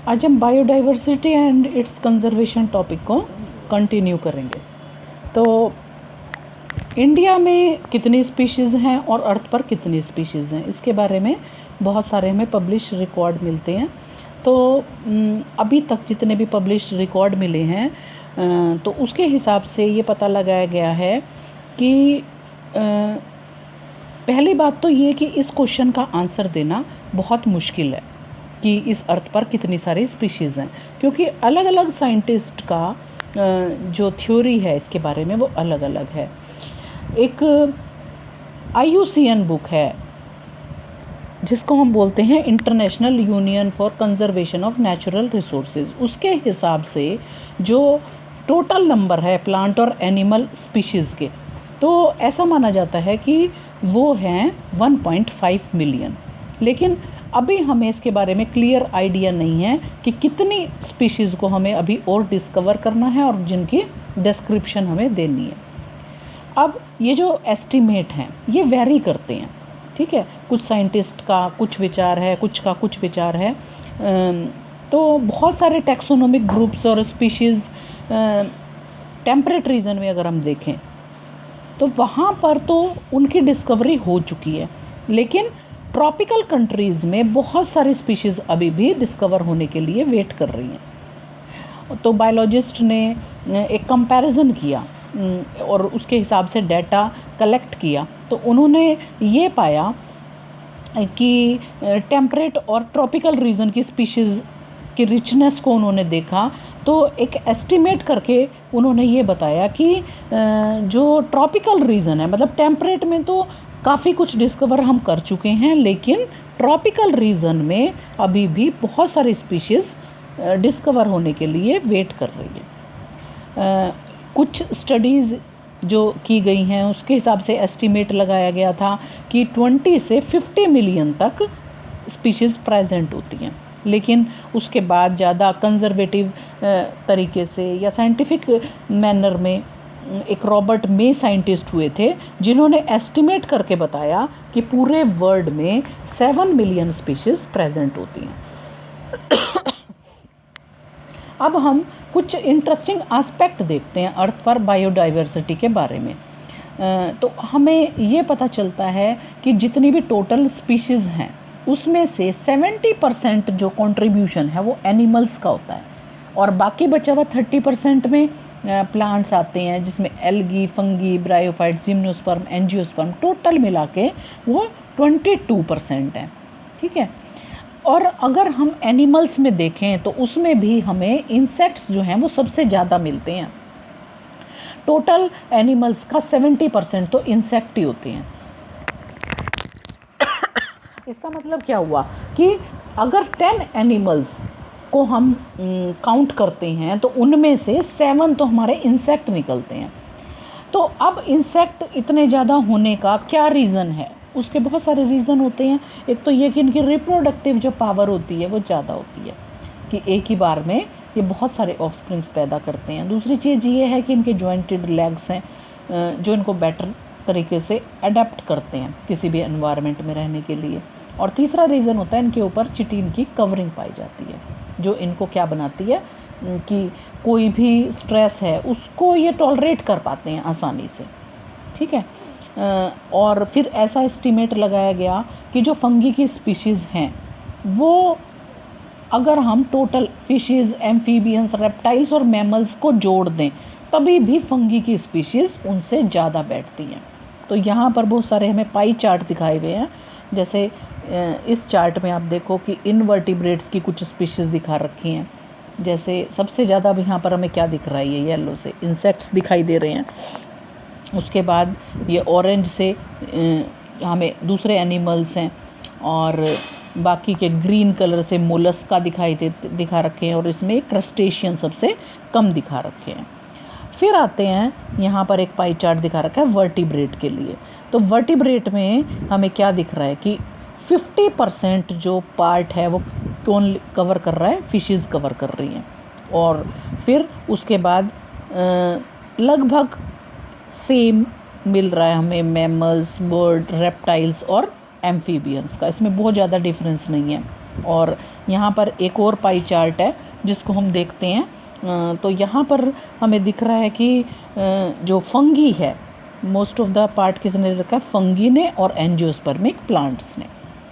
आज हम biodiversity and it's conservation topic को कंटिन्यू करेंगे। तो इंडिया में कितनी स्पीशीज़ हैं और अर्थ पर कितनी स्पीशीज़ हैं, इसके बारे में बहुत सारे हमें पब्लिश रिकॉर्ड मिलते हैं। तो अभी तक जितने भी पब्लिश रिकॉर्ड मिले हैं तो उसके हिसाब से ये पता लगाया गया है कि पहली बात तो ये कि इस क्वेश्चन का आंसर देना बहुत मुश्किल है कि इस अर्थ पर कितनी सारी स्पीशीज़ हैं, क्योंकि अलग अलग साइंटिस्ट का जो थ्योरी है इसके बारे में वो अलग अलग है। एक IUCN बुक है जिसको हम बोलते हैं international union for conservation of natural resources, उसके हिसाब से जो टोटल नंबर है प्लांट और एनिमल स्पीशीज़ के, तो ऐसा माना जाता है कि वो हैं 1.5 मिलियन। लेकिन अभी हमें इसके बारे में क्लियर आइडिया नहीं है कि कितनी स्पीशीज़ को हमें अभी और डिस्कवर करना है और जिनकी डिस्क्रिप्शन हमें देनी है। अब ये जो एस्टिमेट हैं ये वेरी करते हैं, ठीक है। कुछ साइंटिस्ट का कुछ विचार है, कुछ का कुछ विचार है। तो बहुत सारे टैक्सोनोमिक ग्रुप्स और स्पीशीज़ टेम्परेट रीजन में अगर हम देखें तो वहाँ पर तो उनकी डिस्कवरी हो चुकी है, लेकिन ट्रॉपिकल कंट्रीज़ में बहुत सारी स्पीशीज़ अभी भी डिस्कवर होने के लिए वेट कर रही हैं। तो बायोलॉजिस्ट ने एक कंपैरिजन किया और उसके हिसाब से डाटा कलेक्ट किया, तो उन्होंने ये पाया कि टेम्परेट और ट्रॉपिकल रीजन की स्पीशीज़ की रिचनेस को उन्होंने देखा। तो एक एस्टिमेट करके उन्होंने ये बताया कि जो ट्रॉपिकल रीजन है, मतलब टेम्परेट में तो काफ़ी कुछ डिस्कवर हम कर चुके हैं, लेकिन ट्रॉपिकल रीजन में अभी भी बहुत सारी स्पीशीज़ डिस्कवर होने के लिए वेट कर रही है। कुछ स्टडीज़ जो की गई हैं उसके हिसाब से एस्टिमेट लगाया गया था कि 20 से 50 मिलियन तक स्पीशीज़ प्रेजेंट होती हैं, लेकिन उसके बाद ज़्यादा कंजर्वेटिव तरीके से या साइंटिफिक मैनर में एक रॉबर्ट मे साइंटिस्ट हुए थे जिन्होंने एस्टिमेट करके बताया कि पूरे वर्ल्ड में 7 मिलियन स्पीशीज़ प्रेजेंट होती हैं। अब हम कुछ इंटरेस्टिंग एस्पेक्ट देखते हैं अर्थ पर बायोडाइवर्सिटी के बारे में। तो हमें ये पता चलता है कि जितनी भी टोटल स्पीशीज़ हैं उसमें से 70% जो कंट्रीब्यूशन है वो एनिमल्स का होता है, और बाकी बचा हुआ 30% में प्लांट्स आते हैं, जिसमें algae, fungi, bryophytes, gymnosperm, angiosperm, total मिला के वो 22% है, ठीक है। और अगर हम एनिमल्स में देखें तो उसमें भी हमें इंसेक्ट्स जो हैं वो सबसे ज़्यादा मिलते हैं। टोटल एनिमल्स का 70% तो इंसेक्ट ही होते हैं। इसका मतलब क्या हुआ कि अगर 10 एनिमल्स को हम काउंट करते हैं तो उनमें से 7 तो हमारे इंसेक्ट निकलते हैं। तो अब इंसेक्ट इतने ज़्यादा होने का क्या रीज़न है? उसके बहुत सारे रीज़न होते हैं। एक तो ये कि इनकी रिप्रोडक्टिव जो पावर होती है वो ज़्यादा होती है कि एक ही बार में ये बहुत सारे ऑफस्प्रिंग्स पैदा करते हैं। दूसरी चीज़ ये है कि इनके जॉइंटेड लेग्स हैं जो इनको बेटर तरीके से अडेप्ट करते हैं किसी भी एनवायरनमेंट में रहने के लिए। और तीसरा रीज़न होता है इनके ऊपर चिटिन की कवरिंग पाई जाती है, जो इनको क्या बनाती है कि कोई भी स्ट्रेस है उसको ये टॉलरेट कर पाते हैं आसानी से, ठीक है। और फिर ऐसा एस्टिमेट लगाया गया कि जो फंगी की स्पीशीज़ हैं वो अगर हम टोटल फिशेस, एम्फीबियंस, रेप्टाइल्स और मैमल्स को जोड़ दें तभी भी फंगी की स्पीशीज़ उनसे ज़्यादा बैठती हैं। तो यहाँ पर बहुत सारे हमें पाई चार्ट दिखाए हुए हैं। जैसे इस चार्ट में आप देखो कि इनवर्टिब्रेट्स की कुछ स्पीशीज़ दिखा रखी हैं। जैसे सबसे ज़्यादा अब यहाँ पर हमें क्या दिख रहा है, ये येलो से इंसेक्ट्स दिखाई दे रहे हैं। उसके बाद ये ऑरेंज से हमें दूसरे एनिमल्स हैं, और बाकी के ग्रीन कलर से मोलस्का दिखा रखे हैं, और इसमें क्रस्टेशियन सबसे कम दिखा रखे हैं। फिर आते हैं यहाँ पर एक पाई चार्ट दिखा रखा है वर्टिब्रेट के लिए। तो वर्टिब्रेट में हमें क्या दिख रहा है कि 50% जो पार्ट है वो कौन कवर कर रहा है? फिशेस कवर कर रही हैं। और फिर उसके बाद लगभग सेम मिल रहा है हमें मैमल्स, बर्ड, रेप्टाइल्स और एम्फीबियंस का। इसमें बहुत ज़्यादा डिफरेंस नहीं है। और यहाँ पर एक और पाई चार्ट है जिसको हम देखते हैं, तो यहाँ पर हमें दिख रहा है कि जो फंगी है, मोस्ट ऑफ द पार्ट किसने रखा है, फंगी ने और एंजियोस्पर्मिक प्लांट्स ने,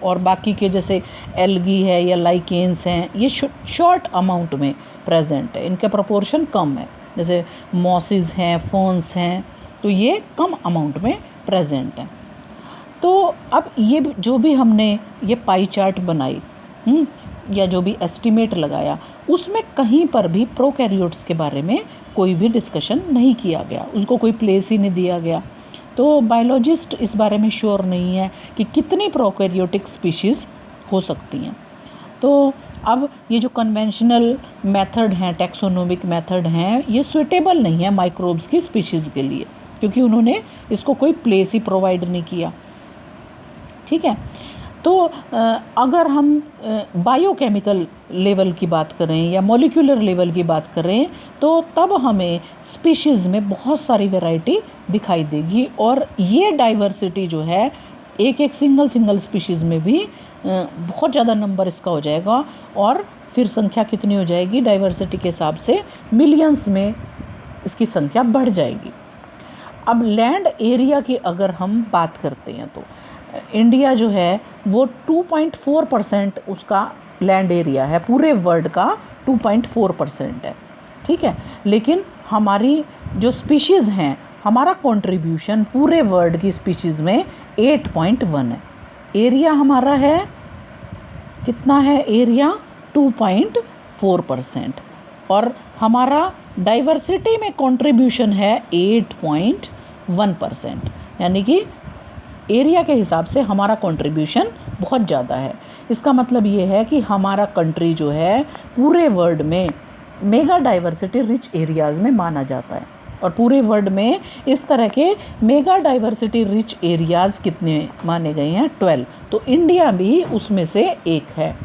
और बाकी के जैसे एल्गी है या लाइकेन्स हैं ये शॉर्ट अमाउंट में प्रेजेंट है, इनका प्रोपोर्शन कम है। जैसे मॉसिस हैं, फर्न्स हैं, तो ये कम अमाउंट में प्रेजेंट हैं। तो अब ये जो भी हमने ये पाई चार्ट बनाई या जो भी एस्टिमेट लगाया, उसमें कहीं पर भी प्रोकैरियोट्स के बारे में कोई भी डिस्कशन नहीं किया गया, उनको कोई प्लेस ही नहीं दिया गया। तो बायोलॉजिस्ट इस बारे में श्योर नहीं है कि कितनी प्रोकैरियोटिक स्पीशीज़ हो सकती हैं। तो अब ये जो कन्वेंशनल मेथड हैं, टैक्सोनोमिक मेथड हैं, ये सुइटेबल नहीं है माइक्रोब्स की स्पीशीज़ के लिए, क्योंकि उन्होंने इसको कोई प्लेस ही प्रोवाइड नहीं किया। ठीक है, तो अगर हम बायोकेमिकल लेवल की बात करें या मॉलिक्यूलर लेवल की बात करें, तो तब हमें स्पीशीज़ में बहुत सारी वैरायटी दिखाई देगी, और ये डाइवर्सिटी जो है एक सिंगल स्पीशीज़ में भी बहुत ज़्यादा नंबर इसका हो जाएगा, और फिर संख्या कितनी हो जाएगी डाइवर्सिटी के हिसाब से, मिलियंस में इसकी संख्या बढ़ जाएगी। अब लैंड एरिया की अगर हम बात करते हैं तो इंडिया जो है वो 2.4% उसका लैंड एरिया है, पूरे वर्ल्ड का 2.4% है। ठीक है, लेकिन हमारी जो स्पीशीज़ हैं, हमारा कंट्रीब्यूशन पूरे वर्ल्ड की स्पीशीज़ में 8.1 है। एरिया हमारा है कितना है, एरिया 2.4%, और हमारा डाइवर्सिटी में कंट्रीब्यूशन है 8.1%, यानी कि एरिया के हिसाब से हमारा कंट्रीब्यूशन बहुत ज़्यादा है। इसका मतलब ये है कि हमारा कंट्री जो है पूरे वर्ल्ड में मेगा डाइवर्सिटी रिच एरियाज़ में माना जाता है, और पूरे वर्ल्ड में इस तरह के मेगा डाइवर्सिटी रिच एरियाज़ कितने माने गए हैं, 12, तो इंडिया भी उसमें से एक है।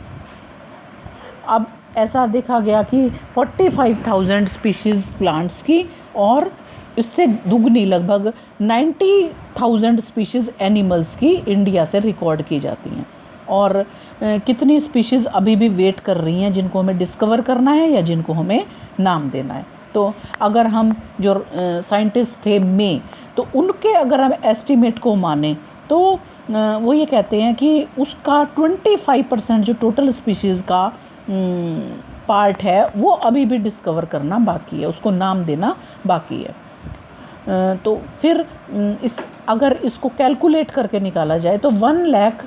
अब ऐसा देखा गया कि 45,000 स्पीशीज़ प्लांट्स की, और इससे दुगनी लगभग 90,000 स्पीशीज़ एनिमल्स की इंडिया से रिकॉर्ड की जाती हैं, और कितनी स्पीशीज़ अभी भी वेट कर रही हैं जिनको हमें डिस्कवर करना है या जिनको हमें नाम देना है। तो अगर हम जो साइंटिस्ट थे मे, तो उनके अगर हम एस्टिमेट को माने तो वो ये कहते हैं कि उसका 25% जो टोटल स्पीशीज़ का पार्ट है वो अभी भी डिस्कवर करना बाकी है, उसको नाम देना बाकी है। तो फिर अगर इसको कैलकुलेट करके निकाला जाए तो 1 लाख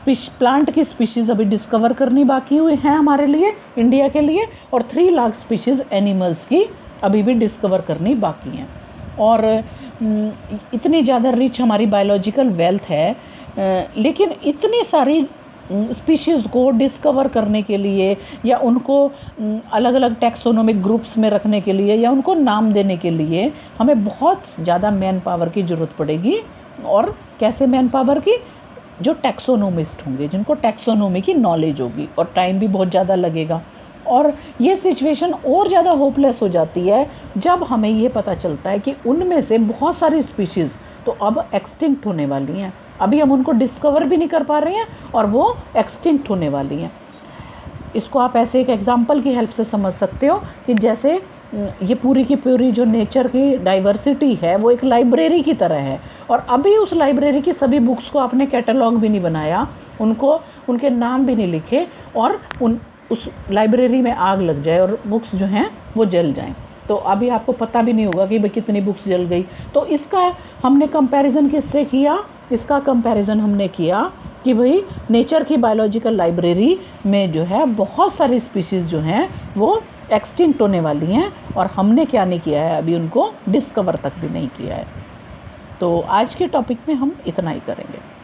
प्लांट की स्पीशीज़ अभी डिस्कवर करनी बाकी हुई हैं हमारे लिए, इंडिया के लिए, और 3 लाख स्पीशीज़ एनिमल्स की अभी भी डिस्कवर करनी बाकी हैं। और इतनी ज़्यादा रिच हमारी बायोलॉजिकल वेल्थ है, लेकिन इतनी सारी स्पीशीज़ को डिस्कवर करने के लिए या उनको अलग अलग टैक्सोनोमिक ग्रुप्स में रखने के लिए या उनको नाम देने के लिए हमें बहुत ज़्यादा मैन पावर की ज़रूरत पड़ेगी। और कैसे मैन पावर की, जो टैक्सोनोमिस्ट होंगे, जिनको टैक्सोनोमी की नॉलेज होगी, और टाइम भी बहुत ज़्यादा लगेगा। और ये सिचुएशन और ज़्यादा होपलेस हो जाती है जब हमें ये पता चलता है कि उनमें से बहुत सारी स्पीशीज़ तो अब एक्सटिंक्ट होने वाली हैं, अभी हम उनको डिस्कवर भी नहीं कर पा रहे हैं और वो एक्सटिंक्ट होने वाली हैं। इसको आप ऐसे एक एग्जांपल की हेल्प से समझ सकते हो कि जैसे ये पूरी की पूरी जो नेचर की डाइवर्सिटी है वो एक लाइब्रेरी की तरह है, और अभी उस लाइब्रेरी की सभी बुक्स को आपने कैटलॉग भी नहीं बनाया, उनको उनके नाम भी नहीं लिखे, और उस लाइब्रेरी में आग लग जाए और बुक्स जो हैं वो जल जाएं, तो अभी आपको पता भी नहीं होगा कि भाई कितनी बुक्स जल गई। तो इसका हमने कंपैरिजन किससे किया, इसका कंपैरिजन हमने किया कि भाई नेचर की बायोलॉजिकल लाइब्रेरी में जो है बहुत सारी स्पीशीज़ जो हैं वो एक्सटिंक्ट होने वाली हैं, और हमने क्या नहीं किया है, अभी उनको डिस्कवर तक भी नहीं किया है। तो आज के टॉपिक में हम इतना ही करेंगे।